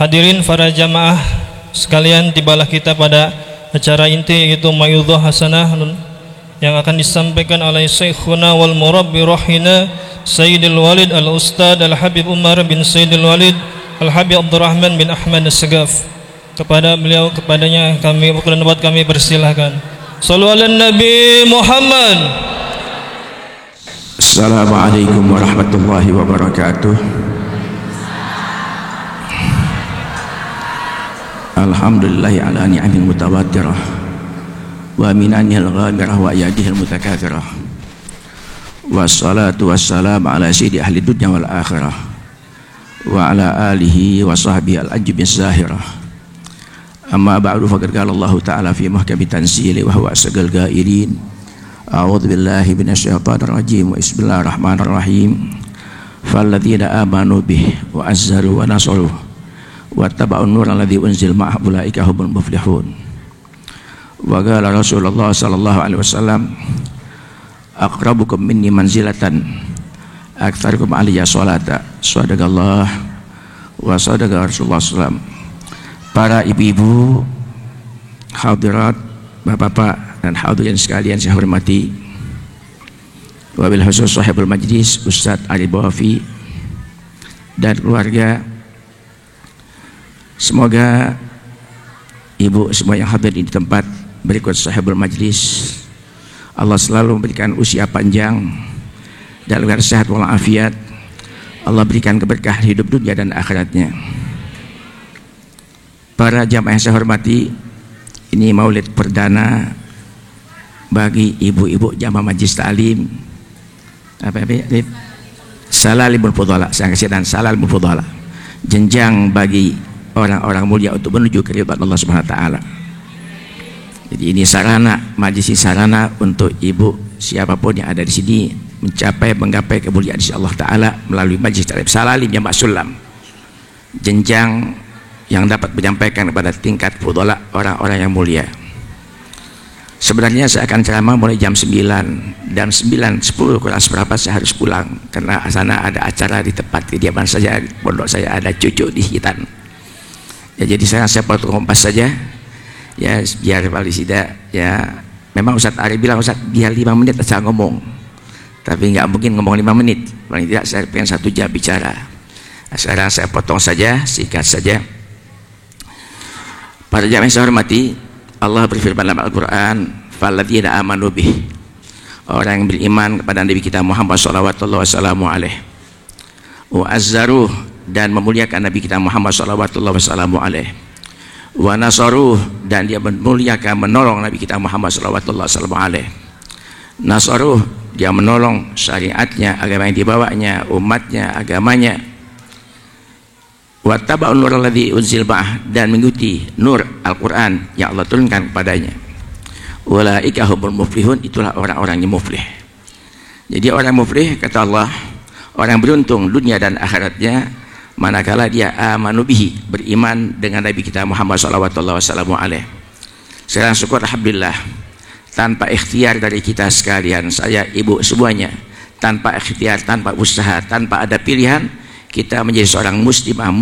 Hadirin para jamaah sekalian, tibalah kita pada acara inti yaitu Mayudhah Hasanah yang akan disampaikan oleh Syekhuna wal Murabbi Rahina Sayyidul Walid Al-Ustad Al-Habib Umar bin Sayyidul Walid Al-Habib Abdurrahman bin Ahmad As-Sagaf. Kepada beliau, kepadanya kami buat kami persilahkan. Sallu ala Nabi Muhammad. Assalamualaikum warahmatullahi wabarakatuh. Alhamdulillahi ala ni'amil mutawatirah wa minanihil ghamirah wa yadihil mutakathirah. Wassalatu wassalamu ala sayyidi ahli dunya wal akhirah wa ala alihi wa sahbihi al-ajbi zahirah. Amma ba'du, faqad qala Allah ta'ala fi muhkami tanzili wa huwa asdaqul qa'ilin. A'udzu billahi minasyaitonir rajim. Bismillahirrahmanirrahim. Falladzina amanu bihi wa azzaru wa nasaru wattaba'un nur alladzi unzil ma'a ulaika humul muflihun. Wa qala Rasulullah sallallahu alaihi wasallam, aqrabukum minni manzilatan aktsarukum alayya sholata. Shadaqallah wa shadaqa Rasulullah sallam. Para ibu-ibu, hadirat, bapak-bapak dan hadirin sekalian saya hormati, wabil khusus sahibul majlis Ustadz Ali Bawafi dan keluarga. Semoga ibu semua yang hadir di tempat berikut sahibul majlis, Allah selalu memberikan usia panjang dan sehat walafiat. Allah berikan keberkahan hidup dunia dan akhiratnya. Para jamaah yang saya hormati, ini maulid perdana bagi ibu-ibu jamaah majlis taklim Salalimul Fudhala. Saya kasih dan Salalimul Fudhala, jenjang bagi orang-orang mulia untuk menuju keridhaan Allah Subhanahu wa taala. Jadi ini sarana, majlis sarana untuk ibu siapapun yang ada di sini menggapai kemuliaan di sisi Allah taala melalui majlis taklim Salalim Jamak Sulam, jenjang yang dapat menyampaikan kepada tingkat fudhala orang-orang yang mulia. Sebenarnya saya akan ceramah mulai jam 9 dan 9:10 kurang seberapa saya harus pulang karena sana ada acara di tempat kediaman saya, pondok saya ada cucu di Hitan. Ya, jadi saya potong kompas saja ya, biar paling tidak ya. Memang Ustadz Ari bilang, Ustadz dia 5 menit saya ngomong, tapi nggak mungkin ngomong 5 menit, paling tidak saya pengen 1 jam bicara. Nah, sekarang saya potong saja, singkat saja. Para jamaah yang saya hormati, Allah berfirman dalam Al-Quran, falladzina amanu bih, orang yang beriman kepada Nabi kita Muhammad sallallahu alaihi wa azzaruh, dan memuliakan Nabi kita Muhammad sallallahu alaihi wa nasaruh, dan dia memuliakan menolong Nabi kita Muhammad sallallahu alaihi. Nasaruh, dia menolong syariatnya, agama yang dibawanya, umatnya, agamanya. Wattaba'un nur alladzi unzil ma'ah, dan mengikuti nur Al-Quran yang Allah turunkan kepadanya. Ulaika humul muflihun, itulah orang-orang yang muflih. Jadi orang muflih, kata Allah, orang beruntung dunia dan akhiratnya manakala dia amanu bihi, beriman dengan Nabi kita Muhammad sallallahu alaihi. Sekarang syukur alhamdulillah, tanpa ikhtiar dari kita sekalian, saya ibu semuanya, tanpa ikhtiar, tanpa usaha, tanpa ada pilihan, kita menjadi seorang muslimah,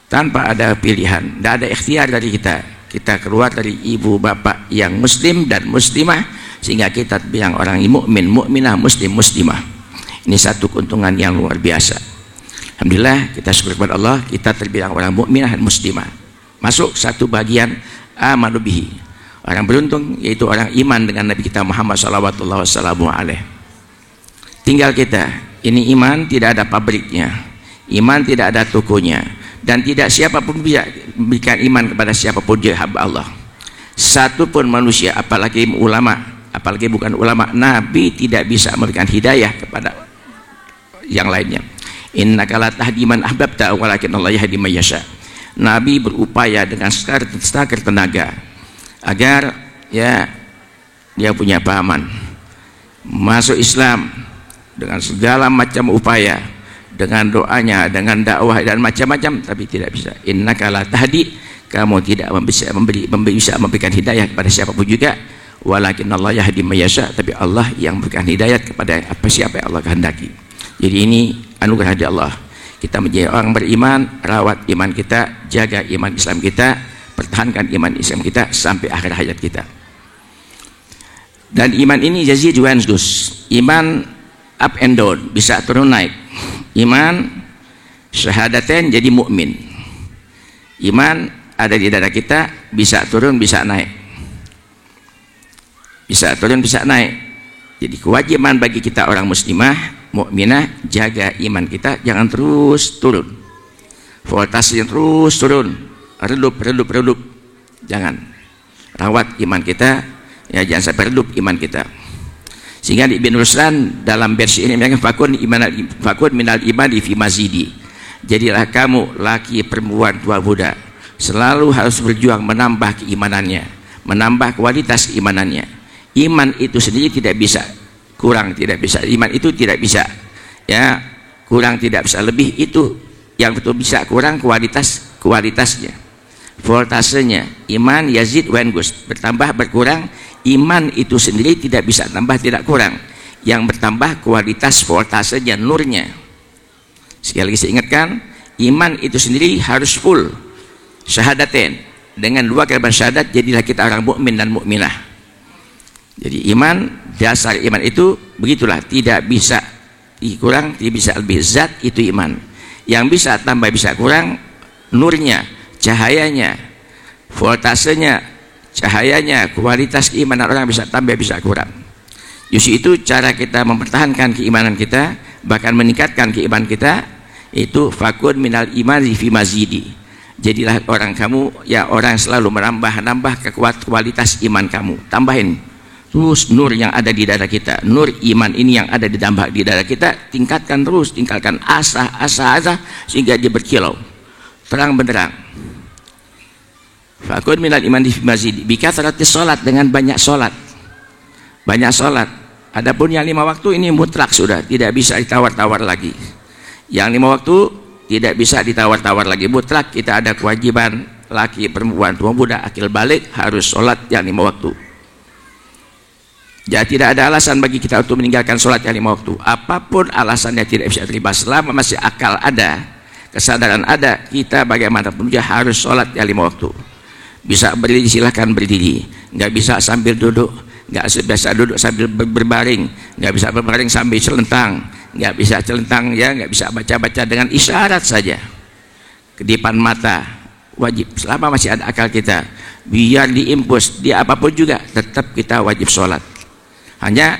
tanpa ada pilihan, tidak ada ikhtiar dari kita keluar dari ibu bapak yang muslim dan muslimah, sehingga kita bilang orang mukmin, mukminah, muslimah. Ini satu keuntungan yang luar biasa. Alhamdulillah, kita syukur kepada Allah, kita terbilang orang mukminah dan muslimah, masuk satu bagian amanu bihi, orang beruntung, yaitu orang iman dengan Nabi kita Muhammad sallallahu alaihi. Tinggal kita, ini iman tidak ada pabriknya, iman tidak ada tokonya, dan tidak siapapun bisa memberikan iman kepada siapapun dia hamba Allah. Satu pun manusia, apalagi ulama, apalagi bukan ulama, Nabi tidak bisa memberikan hidayah kepada yang lainnya. Innaka la tahdi man ahbabta walakin Allah yahdi man yasha. Nabi berupaya dengan sekar tenaga agar ya dia punya pahaman masuk Islam dengan segala macam upaya, dengan doanya, dengan dakwah dan macam-macam, tapi tidak bisa. Innaka la tahdi, kamu tidak bisa memberikan hidayah kepada siapapun juga, walakin Allah yahdi man yasha, tapi Allah yang memberikan hidayah kepada siapa yang Allah kehendaki. Jadi ini anugerah dari Allah. Kita menjadi orang beriman, rawat iman kita, jaga iman Islam kita, pertahankan iman Islam kita sampai akhir hayat kita. Dan iman ini yazid wa yanqus. Iman up and down, bisa turun naik. Iman syahadatain jadi mukmin. Iman ada di dada kita, bisa turun bisa naik. Bisa turun bisa naik. Jadi kewajiban bagi kita orang muslimah, mukminah, jaga iman kita jangan terus turun. Voltasenya terus turun, redup. Jangan. Rawat iman kita, ya jangan sampai redup iman kita. Sehingga di Ibn Ruslan dalam versi ini mengatakan fakun minal imani fi mazidi. Jadilah kamu laki perempuan tua muda selalu harus berjuang menambah keimanannya, menambah kualitas keimanannya. Iman itu sendiri tidak bisa kurang, tidak bisa. Iman itu tidak bisa ya kurang, tidak bisa lebih. Itu yang betul bisa kurang kualitasnya, voltasenya. Iman yazid wa yanqus, bertambah berkurang. Iman itu sendiri tidak bisa tambah tidak kurang. Yang bertambah kualitas voltasenya, nurnya. Sekali lagi saya ingatkan, iman itu sendiri harus full syahadatain. Dengan dua kalimat syahadat jadilah kita orang mukmin dan mukminah. Jadi iman, dasar iman itu begitulah, tidak bisa dikurang, tidak bisa lebih. Zat itu iman. Yang bisa tambah bisa kurang, nurnya, cahayanya, voltasenya, cahayanya, kualitas keimanan orang bisa tambah bisa kurang. Justru itu cara kita mempertahankan keimanan kita, bahkan meningkatkan keimanan kita, itu fakun minal imani fi mazidi. Jadilah orang kamu ya orang selalu menambah kualitas iman kamu, tambahin terus nur yang ada di dada kita, nur iman ini yang ada di dada kita, tingkatkan terus, tingkatkan asa sehingga dia berkilau terang benderang. Fakun minal iman fi mazidi bikathrati salat, dengan banyak salat. Banyak salat. Adapun yang 5 waktu ini mutlak sudah, tidak bisa ditawar-tawar lagi. Yang 5 waktu tidak bisa ditawar-tawar lagi, mutlak. Kita ada kewajiban laki, perempuan, tua, muda, akil balik harus sholat yang 5 waktu. Jadi tidak ada alasan bagi kita untuk meninggalkan sholat yang 5 waktu. Apapun alasannya tidak bisa terlibat, selama masih akal ada, kesadaran ada, kita bagaimanapun juga harus sholat yang 5 waktu. Bisa berdiri silahkan berdiri, nggak bisa sambil duduk, nggak biasa duduk sambil berbaring, nggak bisa berbaring sambil celentang, nggak bisa celentang ya, nggak bisa baca-baca, dengan isyarat saja kedipan mata. Wajib selama masih ada akal kita, biar diimpus dia apapun juga tetap kita wajib sholat. Hanya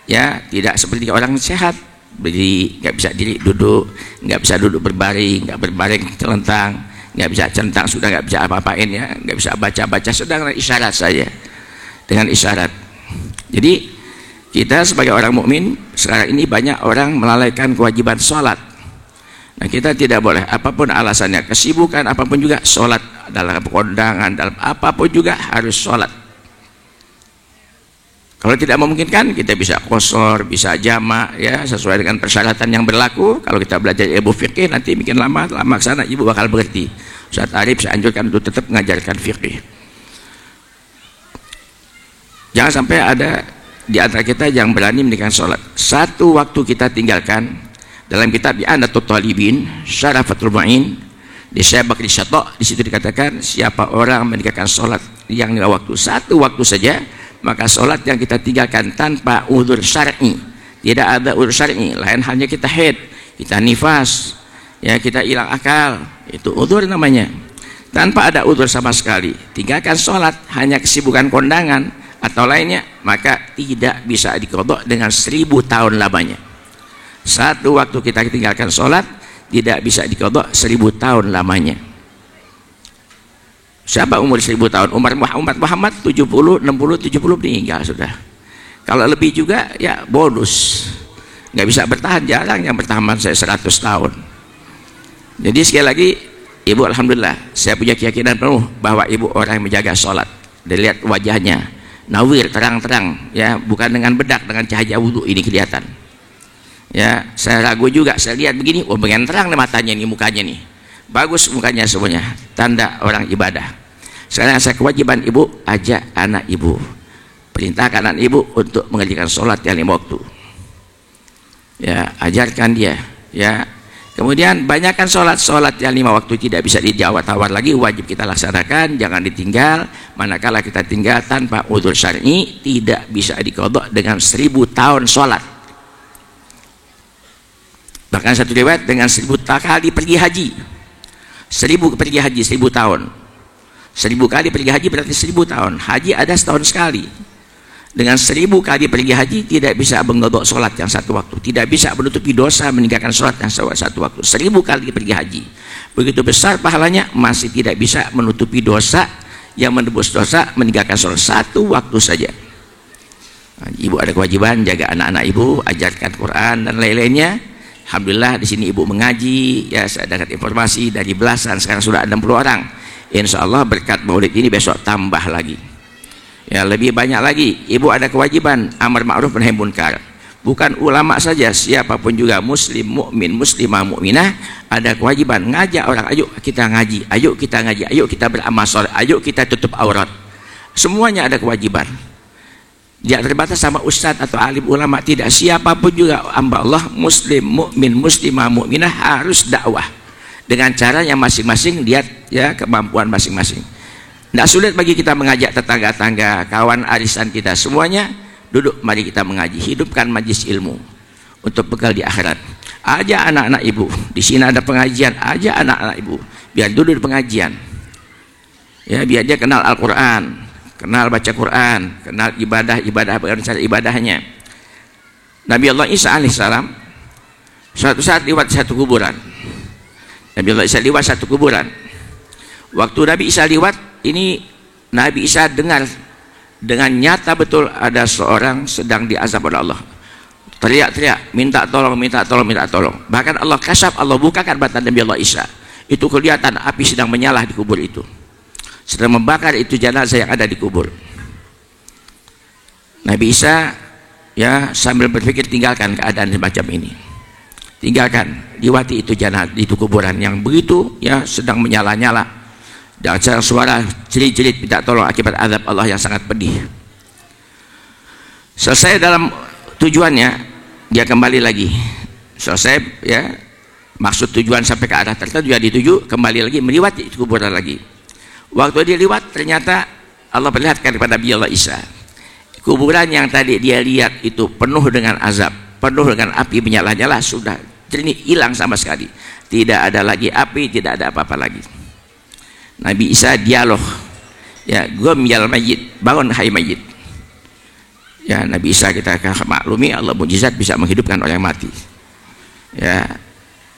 ya tidak seperti orang sehat, berdiri nggak bisa diri, duduk nggak bisa duduk, berbaring nggak berbaring, celentang nggak bisa celentang, sudah nggak bisa apa-apain ya, nggak bisa baca-baca, sudah dengan isyarat saja, dengan isyarat. Jadi kita sebagai orang mukmin sekarang ini banyak orang melalaikan kewajiban sholat. Nah kita tidak boleh, apapun alasannya, kesibukan apapun juga, sholat dalam kondangan, dalam apapun juga harus sholat. Kalau tidak memungkinkan kita bisa qosor, bisa jamak ya, sesuai dengan persyaratan yang berlaku. Kalau kita belajar ilmu fikih nanti bikin lama sana ibu bakal mengerti. Ustaz Arif saya anjurkan untuk tetap mengajarkan fikih. Jangan sampai ada di antara kita yang berani meninggalkan sholat. Satu waktu kita tinggalkan. Dalam kitab I'anatul Talibin Syarafatul Ma'in di Syekh Bakri Syatok, di situ dikatakan siapa orang meninggalkan sholat yang 5 waktu, satu waktu saja, maka sholat yang kita tinggalkan tanpa udzur syar'i, tidak ada udzur syar'i, lain halnya kita haid, kita nifas ya, kita hilang akal, itu udzur namanya. Tanpa ada udzur sama sekali tinggalkan sholat, hanya kesibukan kondangan atau lainnya, maka tidak bisa diqadha dengan 1000 tahun lamanya. Satu waktu kita tinggalkan sholat tidak bisa diqadha 1000 tahun lamanya. Siapa umur 1000 tahun? Umar Muhammad 70, 60, 70 meninggal sudah. Kalau lebih juga ya bonus, nggak bisa bertahan, jarang yang bertahan saya 100 tahun. Jadi sekali lagi ibu, alhamdulillah saya punya keyakinan penuh bahwa ibu orang yang menjaga sholat. Dilihat wajahnya nawir, terang-terang ya, bukan dengan bedak, dengan cahaya wudhu ini kelihatan ya. Saya ragu juga, saya lihat begini, oh pengen terang nih matanya nih, mukanya nih bagus, mukanya semuanya tanda orang ibadah. Sekarang saya kewajiban ibu, ajak anak ibu, perintahkan anak ibu untuk mengerjakan sholat yang 5 waktu ya, ajarkan dia ya, Kemudian banyakkan sholat yang 5 waktu tidak bisa ditawar lagi, wajib kita laksanakan, jangan ditinggal. Manakala kita tinggal tanpa udzur syar'i, tidak bisa diqadha dengan 1000 tahun sholat. Bahkan satu riwayat dengan 1000 kali pergi haji. 1000 pergi haji 1000 tahun. 1000 kali pergi haji berarti 1000 tahun. Haji ada setahun sekali. Dengan 1000 kali pergi haji tidak bisa mengqadha sholat yang 1 waktu, tidak bisa menutupi dosa meninggalkan sholat yang 1 waktu. 1000 kali pergi haji, begitu besar pahalanya, masih tidak bisa menutupi dosa yang menebus dosa meninggalkan sholat 1 waktu saja. Ibu ada kewajiban jaga anak-anak ibu, ajarkan Quran dan lain-lainnya. Alhamdulillah di sini ibu mengaji, ya saya dapat informasi dari belasan, sekarang sudah 60 orang. Insya Allah berkat maulid ini besok tambah lagi. Ya, lebih banyak lagi. Ibu ada kewajiban amar ma'ruf nahi munkar. Bukan ulama saja, siapapun juga, muslim, mukmin, muslimah, mukminah, ada kewajiban ngajak orang, ayo kita ngaji, ayo kita ngaji, ayo kita beramal saleh, ayo kita tutup aurat. Semuanya ada kewajiban. Tidak terbatas sama ustadz atau alim ulama, tidak, siapapun juga hamba Allah, muslim, mukmin, muslimah, mukminah harus dakwah dengan cara yang masing-masing, lihat ya kemampuan masing-masing. Tidak sulit bagi kita mengajak tetangga-tangga, kawan arisan kita, semuanya duduk, mari kita mengaji, hidupkan majlis ilmu untuk bekal di akhirat. Ajak anak-anak ibu, di sini ada pengajian, ajak anak-anak ibu biar duduk di pengajian, ya biar dia kenal Al-Quran, kenal baca Quran, kenal ibadah bagaimana cara ibadahnya. Nabi Allah Isa alaihissalam suatu saat lewat satu kuburan. Nabi Allah Isa lewat satu kuburan. Waktu Nabi Isa lewat ini, Nabi Isa dengar dengan nyata betul ada seorang sedang diazab oleh Allah, teriak-teriak minta tolong, minta tolong, minta tolong. Bahkan Allah kasyaf, Allah bukakan batin Nabi Allah Isa, itu kelihatan api sedang menyala di kubur itu, sedang membakar itu jenazah yang ada di kubur. Nabi Isa ya sambil berpikir, tinggalkan keadaan semacam ini, tinggalkan, liwati itu jenazah, itu kuburan yang begitu ya sedang menyala-nyala, dan suara jerit-jerit minta tolong akibat azab Allah yang sangat pedih. Selesai dalam tujuannya, dia kembali lagi. Selesai ya maksud tujuan sampai ke arah tertentu, dia dituju, kembali lagi melewati kuburan lagi. Waktu dia lewat, ternyata Allah perlihatkan kepada Nabi Allah Isa, kuburan yang tadi dia lihat itu penuh dengan azab, penuh dengan api menyala-nyala, sudah jernih, hilang sama sekali, tidak ada lagi api, tidak ada apa-apa lagi. Nabi Isa dialog, ya gum yal mayyit, bangun hai mayyit. Ya Nabi Isa kita maklumi Allah mujizat bisa menghidupkan orang yang mati. Ya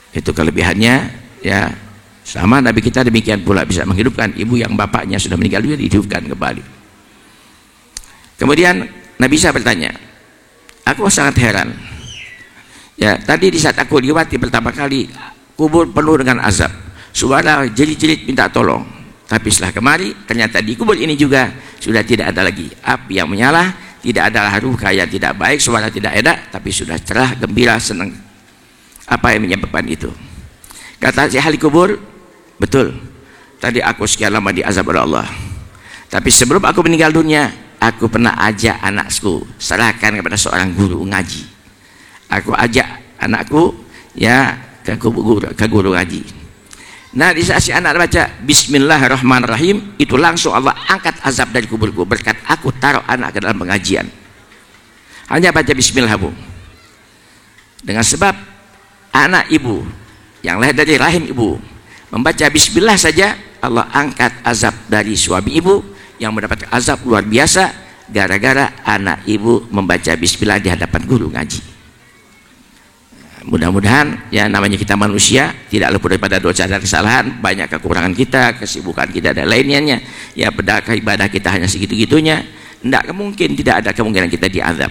itu kelebihannya. Ya sama Nabi kita demikian pula bisa menghidupkan ibu yang bapaknya sudah meninggal juga, dihidupkan kembali. Kemudian Nabi Isa bertanya, aku sangat heran. Ya tadi di saat aku lewati pertama kali kubur penuh dengan azab, suara jerit-jerit minta tolong. Tapi setelah kemari, ternyata di kubur ini juga sudah tidak ada lagi api yang menyala, tidak ada haru yang tidak baik, suara tidak enak, tapi sudah cerah, gembira, senang. Apa yang menyebabkan itu? Kata si ahli kubur, betul, tadi aku sekian lama diazab oleh Allah, tapi sebelum aku meninggal dunia, aku pernah ajak anakku, serahkan kepada seorang guru ngaji. Aku ajak anakku ya ke guru ngaji. Nah di saat si anak baca Bismillahirrahmanirrahim, itu langsung Allah angkat azab dari kuburku berkat aku taruh anak ke dalam pengajian. Hanya baca Bismillah, Bu. Dengan sebab anak ibu yang lahir dari rahim ibu membaca Bismillah saja, Allah angkat azab dari suami ibu yang mendapat azab luar biasa gara-gara anak ibu membaca Bismillah di hadapan guru ngaji. Mudah-mudahan ya namanya kita manusia tidak luput daripada dosa dan kesalahan, banyak kekurangan kita, kesibukan kita dan lainnya. Ya pedakah ibadah kita hanya segitu-gitunya, tidak mungkin, tidak ada kemungkinan kita diazab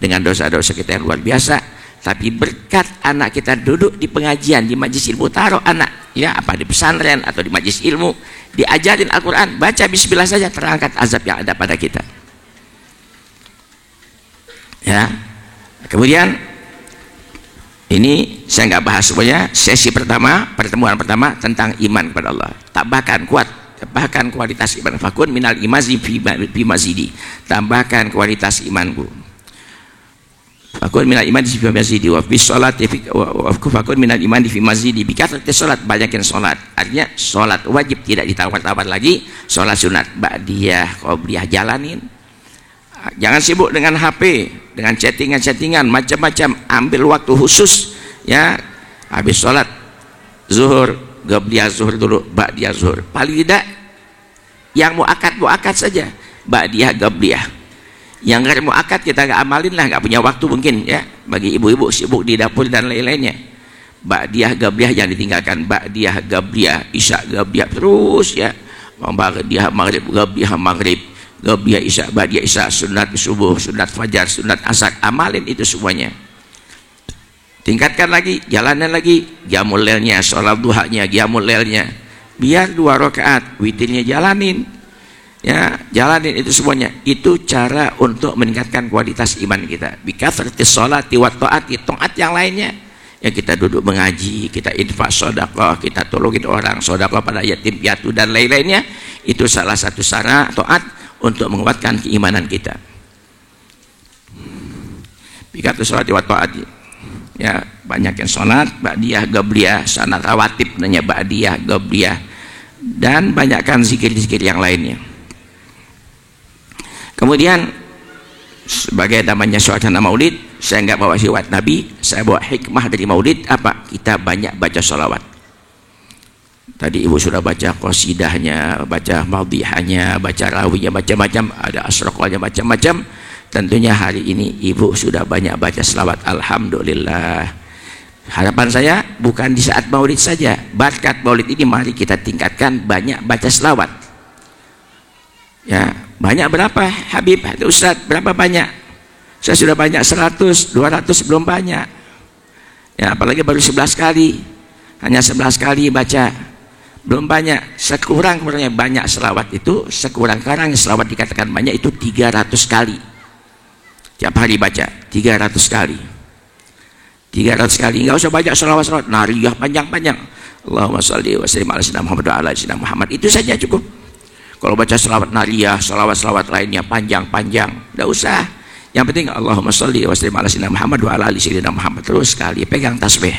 dengan dosa-dosa kita yang luar biasa. Tapi berkat anak kita duduk di pengajian, di majlis ilmu, taruh anak ya apa di pesantren atau di majlis ilmu, diajarin Al-Quran, baca Bismillah saja, terangkat azab yang ada pada kita. Ya kemudian ini saya nggak bahas semuanya. Sesi pertama, pertemuan pertama tentang iman kepada Allah. Tambahkan kuat, tambahkan kualitas iman. Fakun minal imazi fi mazidi. Tambahkan kualitas imanku. fakun minal iman fi masjidi wa fi sholati wa fakun minal iman fi masjidi bi kathrati sholat, banyakin sholat. Artinya sholat wajib tidak ditawar-tawar lagi, sholat sunat ba'diyah qobliyah jalanin. Jangan sibuk dengan HP, dengan chattingan macam-macam. Ambil waktu khusus, ya. Habis sholat zuhur, qobliyah zuhur dulu, ba'diyah zuhur. Paling tidak yang muakkad saja, ba'diyah qobliyah. Yang nggak muakkad kita nggak amalin lah, nggak punya waktu mungkin, ya. Bagi ibu-ibu sibuk di dapur dan lain-lainnya, ba'diyah qobliyah jangan ditinggalkan. Ba'diyah qobliyah, isya qobliyah terus, ya. Ba'diyah maghrib, qobliyah maghrib, qobliyah isya, ba'diyah isya, sunat subuh, sunat fajar, sunat asar, amalin itu semuanya. Tingkatkan lagi, jalanan lagi, qiyamul lailnya, sholat duhanya, qiyamul lailnya. Biar 2 rakaat, witirnya jalanin. Ya, jalanin itu semuanya. Itu cara untuk meningkatkan kualitas iman kita. Bi kathrati sholati wa taati, taat yang lainnya. Ya, kita duduk mengaji, kita infak sedekah, kita tolongin orang, sedekah pada yatim piatu dan lain-lainnya. Itu salah satu cara taat untuk menguatkan keimanan kita. Bi kathrati sholati wa taati. Ya, banyakin salat, ba'diyah qobliyah, salat rawatib nanya ba'diyah qobliyah, dan banyakkan zikir-zikir yang lainnya. Kemudian sebagai namanya suasana maulid, saya nggak bawa siwat Nabi, saya bawa hikmah dari maulid. Apa? Kita banyak baca sholawat. Tadi ibu sudah baca qasidahnya, baca madihahnya, baca rawinya, macam-macam, ada asraqahnya, macam-macam. Tentunya hari ini ibu sudah banyak baca selawat. Alhamdulillah. Harapan saya bukan di saat maulid saja, berkat maulid ini mari kita tingkatkan banyak baca selawat. Ya, banyak berapa Habib, Ustaz, berapa banyak? Saya sudah banyak 100, 200 belum banyak. Ya, apalagi baru 11 kali. Hanya 11 kali baca. Belum banyak. Sekurang-kurangnya banyak selawat itu, sekurang-kurangnya selawat dikatakan banyak itu 300 kali. Tiap hari baca 300 kali. 300 kali. Enggak usah banyak selawat-selawat nariyah panjang-panjang. Allahumma shalli wa sallim ala sayyidina Muhammad wa ala sayyidina Muhammad. Itu saja cukup. Kalau baca selawat nariyah, selawat-selawat lainnya panjang-panjang, tidak usah. Yang penting Allahumma sholli wa sallim ala sayyidina Muhammad wa ala ali sayyidina Muhammad. Terus sekali pegang tasbih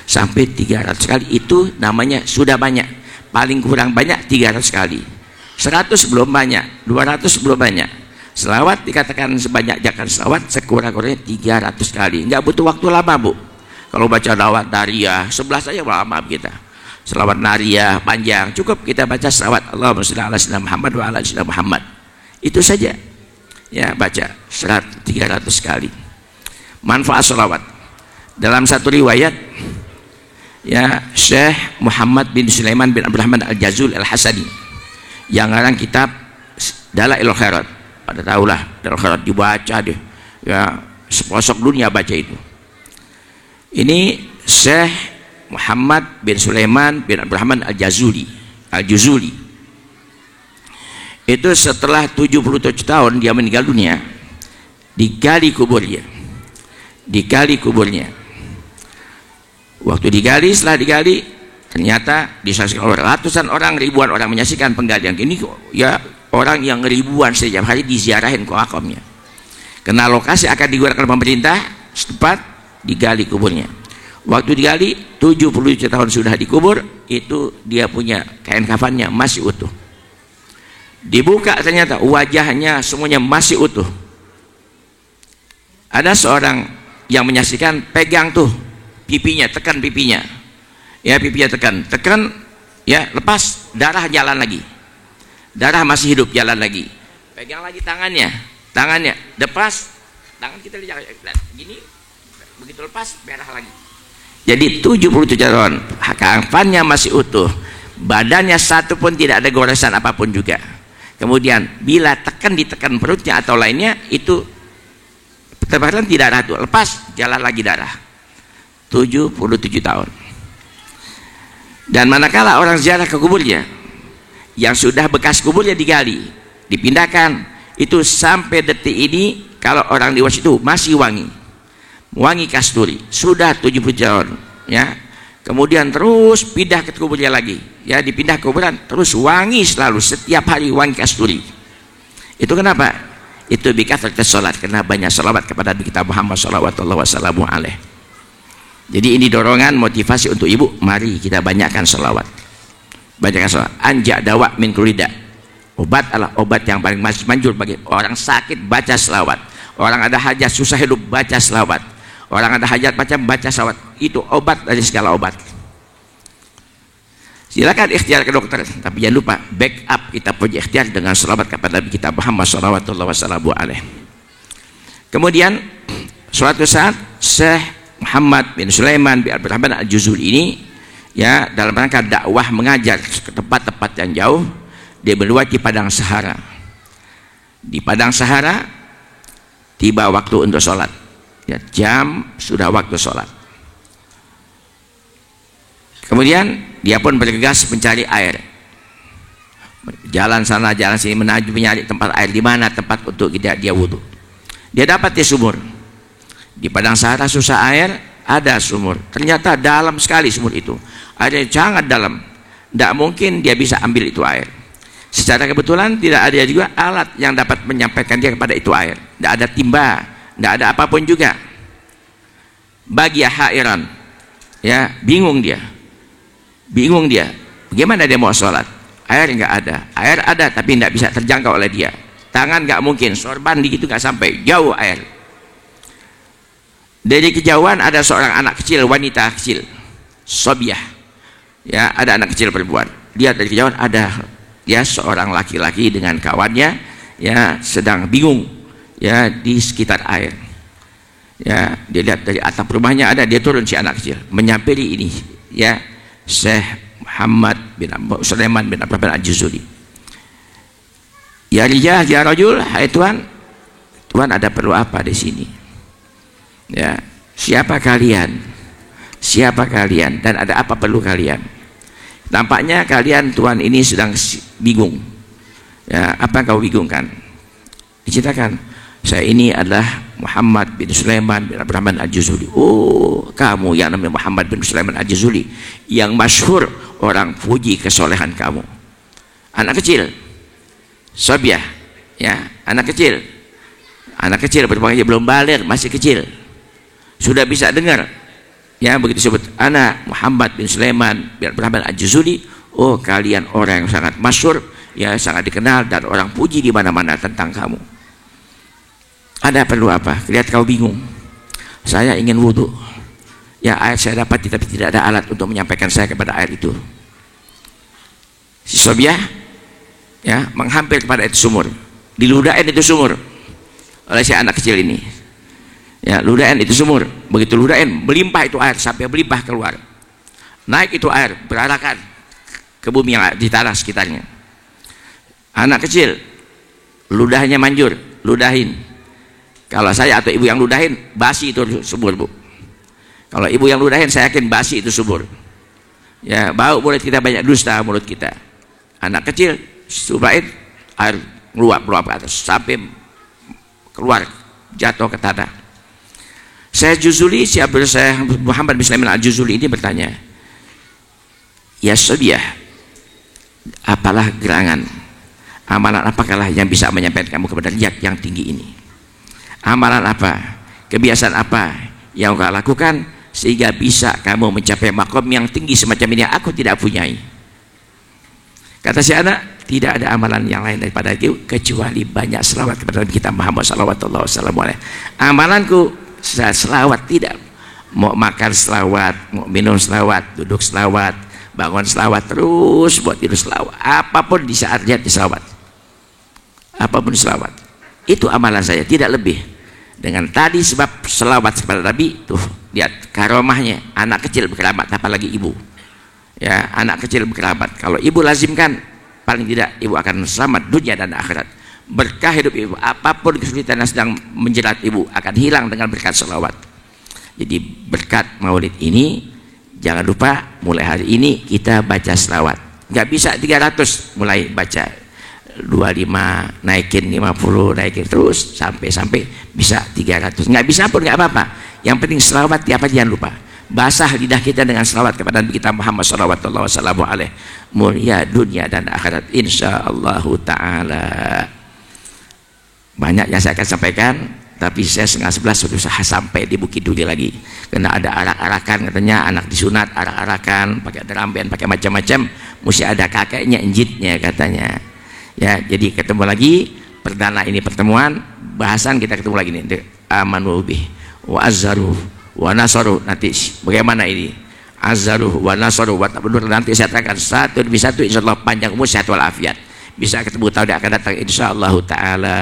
sampai 300 kali, itu namanya sudah banyak. Paling kurang banyak 300 kali. 100 belum banyak, 200 belum banyak. Selawat dikatakan sebanyak jakan selawat sekurang-kurangnya 300 kali. Enggak butuh waktu lama, Bu. Kalau baca selawat nariyah 11 saja lama kita. Selawat nariyah panjang, cukup kita baca selawat Allahumma shalli ala sayyidina Muhammad wa ala sayyidina Muhammad. Itu saja. Ya, baca 300 kali. Manfaat selawat. Dalam satu riwayat, ya, Syekh Muhammad bin Sulaiman bin Abdurrahman Al-Jazul Al-Hasani yang ngarang kitab Dalailul Khairat. Pada tahulah Dalailul Khairat, dibaca deh. Ya, sepelosok dunia baca itu. Ini Syekh Muhammad bin Sulaiman bin Abdurrahman Al-Jazuli. Itu setelah 77 tahun dia meninggal dunia, digali kuburnya. Waktu digali, setelah digali, ternyata disaksikan oleh ratusan orang, ribuan orang menyaksikan penggalian ini. Ya, orang yang ribuan setiap hari diziarahin ke makamnya. Karena lokasi akan digunakan pemerintah setempat, digali kuburnya. Waktu digali 77 tahun sudah dikubur, itu dia punya kain kafannya masih utuh. Dibuka ternyata wajahnya semuanya masih utuh. Ada seorang yang menyaksikan, pegang tuh pipinya, tekan pipinya. Ya, pipinya tekan, ya, lepas, darah jalan lagi. Darah masih hidup, jalan lagi. Pegang lagi tangannya, lepas, tangan kita lihat gini, begitu lepas, merah lagi. Jadi 77 tahun, kafannya masih utuh, badannya satu pun tidak ada goresan apapun juga. Kemudian bila ditekan perutnya atau lainnya, itu tebaran tidak ada tuh, lepas, jalan lagi darah. 77 tahun. Dan manakala orang ziarah ke kuburnya, yang sudah bekas kuburnya digali, dipindahkan, itu sampai detik ini kalau orang dewasa itu masih wangi kasturi, sudah 70 tahun, ya. Kemudian terus pindah ke kuburnya lagi, ya, dipindah ke kuburan, terus wangi selalu, setiap hari wangi kasturi. Itu kenapa? Itu bikathrati salat, karena banyak salawat kepada Nabi kita Muhammad sallallahu wasallam alaih. Jadi ini dorongan motivasi untuk ibu, mari kita banyakkan salawat. Banyakkan salawat. Anja dawa min kulida. Obat adalah obat yang paling manjur bagi orang sakit, baca salawat. Orang ada hajat susah hidup, baca salawat. Orang ada hajat baca salawat. Itu obat dari segala obat. Silakan ikhtiar ke dokter, tapi jangan lupa backup kita punya ikhtiar dengan salawat kepada Nabi kita Muhammad sallallahu wasallam alaih. Kemudian suatu saat Syekh Muhammad bin Sulaiman bin Abdurrahman Al-Juzuli ini, ya, dalam rangka dakwah mengajar ke tempat-tempat yang jauh, dia berlewat di padang Sahara. Di padang Sahara tiba waktu untuk sholat, ya, jam sudah waktu sholat. Kemudian dia pun bergegas mencari air, jalan sana jalan sini mencari tempat air, di mana tempat untuk dia wudhu. Dia dapat di sumur. Di padang Sahara susah air, ada sumur. Ternyata dalam sekali sumur itu, airnya sangat dalam, tidak mungkin dia bisa ambil itu air. Secara kebetulan tidak ada juga alat yang dapat menyampaikan dia kepada itu air. Tidak ada timba, tidak ada apapun juga. Bagi hairan, ya, bingung dia, bagaimana dia mau sholat? Air nggak ada, air ada tapi nggak bisa terjangkau oleh dia. Tangan nggak mungkin, sorban di gitu nggak sampai, jauh air. Dari kejauhan ada seorang anak kecil, wanita kecil, sobiah, ya, ada anak kecil perempuan. Dia dari kejauhan ada, ya, seorang laki-laki dengan kawannya, ya, sedang bingung, ya, di sekitar air. Ya, dia lihat dari atap rumahnya ada, dia turun si anak kecil, menyampiri ini, ya, Syekh Muhammad bin Sulaiman bin Abdurrahman Al-Juzuli. Ya rijal, ya rajul, hai Tuhan, Tuhan ada perlu apa di sini? Ya, siapa kalian? Siapa kalian? Dan ada apa perlu kalian? Tampaknya kalian Tuhan ini sedang bingung. Ya, apa kau bingungkan? Diceritakan, saya ini adalah Muhammad bin Sulaiman bin Abdurrahman Al-Juzuli. Oh, kamu yang namanya Muhammad bin Sulaiman Al-Juzuli, yang masyhur orang puji kesolehan kamu. Anak kecil, sobiah, ya, anak kecil berpakaian belum balik, masih kecil, sudah bisa dengar, ya, begitu sebut anak Muhammad bin Sulaiman bin Abdurrahman Al-Juzuli. Oh, kalian orang yang sangat masyhur, ya, sangat dikenal dan orang puji di mana-mana tentang kamu. Ada perlu apa? Lihat kau bingung. Saya ingin wudhu. Ya, air saya dapat tapi tidak ada alat untuk menyampaikan saya kepada air itu. Si sobiah, ya, menghampir kepada itu sumur. Diludahin itu sumur oleh si anak kecil ini. Ya, ludahin itu sumur. Begitu ludahin, melimpah itu air sampai melimpah keluar. Naik itu air berarakan ke bumi yang di tanah sekitarnya. Anak kecil, ludahnya manjur, ludahin. Kalau saya atau ibu yang ludahin, basi itu sumur, Bu. Kalau ibu yang ludahin, saya yakin basi itu sumur. Ya, bau mulut kita, banyak dusta mulut kita. Anak kecil, subahin, air meluap ke atas sampai keluar, jatuh ke tanah. Saya Muhammad bin Sulaiman Al-Juzuli ini bertanya, ya sobiah, apalah gerangan, amalan apakah yang bisa menyampaikan kamu kepada derajat yang tinggi ini? Amalan apa, kebiasaan apa yang kau lakukan sehingga bisa kamu mencapai makom yang tinggi semacam ini yang aku tidak punyai? Kata si anak, tidak ada amalan yang lain daripada itu kecuali banyak selawat kepada Nabi kita Muhammad sallallahu wasallam. Amalanku selawat, tidak mau makan selawat, mau minum selawat, duduk selawat, bangun selawat, terus buat tidur selawat, apapun di saat dia selawat, apapun selawat, itu amalan saya, tidak lebih. Dengan tadi sebab selawat kepada Nabi, tuh lihat karomahnya, anak kecil berkerabat, apalagi ibu, ya, anak kecil berkerabat. Kalau ibu lazimkan, paling tidak ibu akan selamat dunia dan akhirat. Berkah hidup ibu, apapun kesulitan yang sedang menjerat ibu akan hilang dengan berkat selawat. Jadi berkat maulid ini, jangan lupa mulai hari ini kita baca selawat. Nggak bisa 300 mulai baca, 25 naikin, 50 naikin, terus sampai bisa 300. Nggak bisa pun nggak apa-apa, yang penting selawat tiap hari, jangan lupa basah lidah kita dengan selawat kepada Nabi kita Muhammad sallallahu wasallam alaih, mulia dunia dan akhirat insyaallah taala. banyak yang saya akan sampaikan, tapi saya 10:30 sudah sampai di Bukit Duri lagi, karena ada arak-arakan katanya, anak disunat arak-arakan pakai drum band, pakai macam-macam, mesti ada kakeknya, injitnya katanya ya. Jadi ketemu lagi perdana ini pertemuan bahasan, kita ketemu lagi nih, amanu bih wa azzaru wa nasaru. Nanti bagaimana ini azzaru wa nasaru wa tabudur, nanti saya terangkan satu demi satu, insyaallah panjang umur sehat walafiat, bisa ketemu tahun yang akan datang insyaallah taala.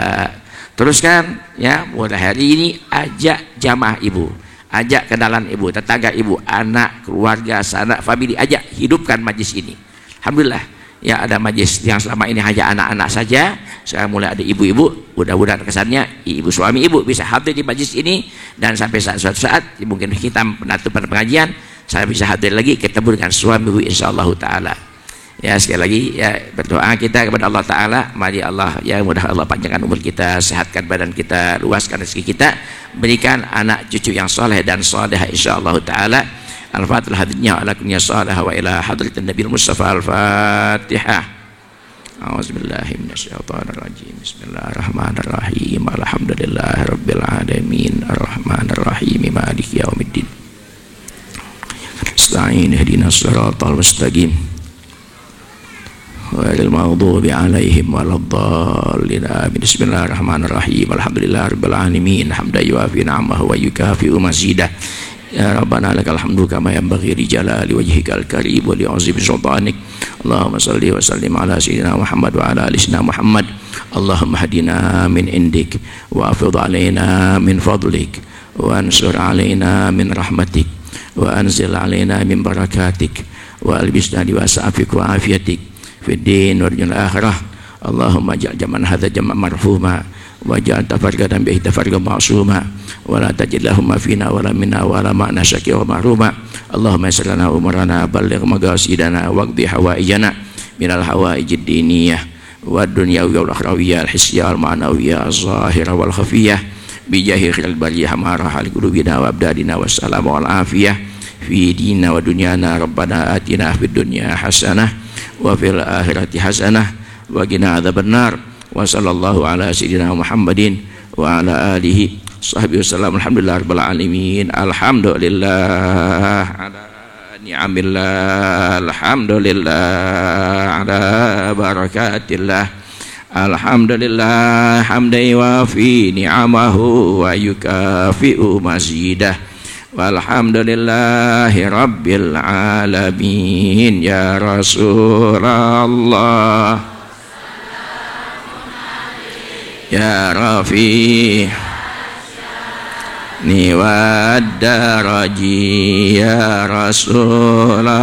Teruskan ya, mulai hari ini ajak jamaah ibu, ajak kenalan ibu, tetangga ibu, anak, keluarga, sanak, famili, ajak hidupkan majlis ini. Alhamdulillah ya, ada majlis yang selama ini hanya anak-anak saja, sekarang mulai ada ibu-ibu. Mudah-mudahan kesannya ibu suami ibu bisa hadir di majlis ini, dan sampai suatu saat mungkin kita penutupan pengajian saya bisa hadir lagi ketemu dengan suami ibu insyaallah taala. Ya, sekali lagi ya, berdoa kita kepada Allah Ta'ala, mari Allah ya, mudah Allah panjangkan umur kita, sehatkan badan kita, luaskan rezeki kita, berikan anak cucu yang soleh dan solehah insyaallah Ta'ala. Al-Fatihah hadnya ala kunya salih wa ila hadratin Nabi Mustafa. Al-Fatihah. A'udzubillahi minasyaitonirrajim. Bismillahirrahmanirrahim. Alhamdulillahirabbil alamin. Arrahmanirrahim. Maliki yaumiddin. Ista'in ihdinas siratal mustaqim. Ghairil maghdubi 'alaihim waladdallin. Amin. Bismillahirrahmanirrahim. Alhamdulillahirabbil alamin. Hamdan yuafi ni'amahu wa yukafi'u mazidah. Ya Rabbana lakal hamdu kama yanbaghi li jalali wajhikal karim wa li 'azimi sultanik. Allahumma shalli wa sallim ala sayyidina Muhammad wa ala ali sayyidina Muhammad. Allahumma hadina min indik wa afid alaina min fadlik wa ansur alaina min rahmatik wa anzil alaina min barakatik wa albisna liwasa'afik wa afiyatik fid din wa dunyal akhirah. Allahumma ja'al jaman hadza jam'an marhuma wa ja'al tafarqatan bihi tafarqan ma'suma wa la tajid lahum fina wa la minna wa la ma'na syakira wa mahruma. Allahumma yassir lana umurana, balligh maqasidana waqdi hawaijana minal hawaijid diniyah wa dunyawiyah wal akhrawiyah, al hissiyah wal ma'nawiyah, az-zahirah wal khafiyah, bi jahi khairal bariyah marah al qulubina wa abdadina wassalamu wal afiyah fi dinina wa dunyana. Rabbana atina fid dunya hasanah wa fil akhirati hasanah wa qina adzabannar. Wa sallallahu ala sayyidina Muhammadin wa ala alihi sahbihi wasallam. Alhamdulillah rabbil alamin. Alhamdulillah ala ni'amillah. Alhamdulillah ala barakatillah. Alhamdulillah hamdan yuafi ni'amahu wa yukafi'u mazidah. Walhamdulillahi rabbil alamin. Ya Rasulullah ya Rafi ni waddaraji, ya Rasulullah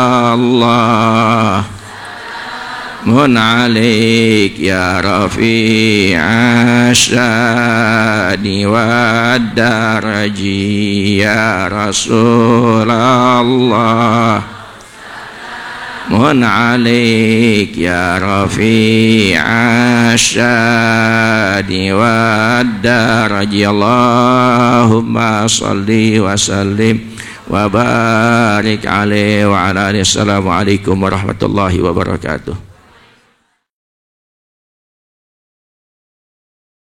mun alik, ya Rafi asyani waddaraji, ya Rasulullah mun alik, ya Rafi asyani waddaraji. Allahumma salli wa sallim wa barik alaihi wa ala alihi. Assalamualaikum warahmatullahi wabarakatuh.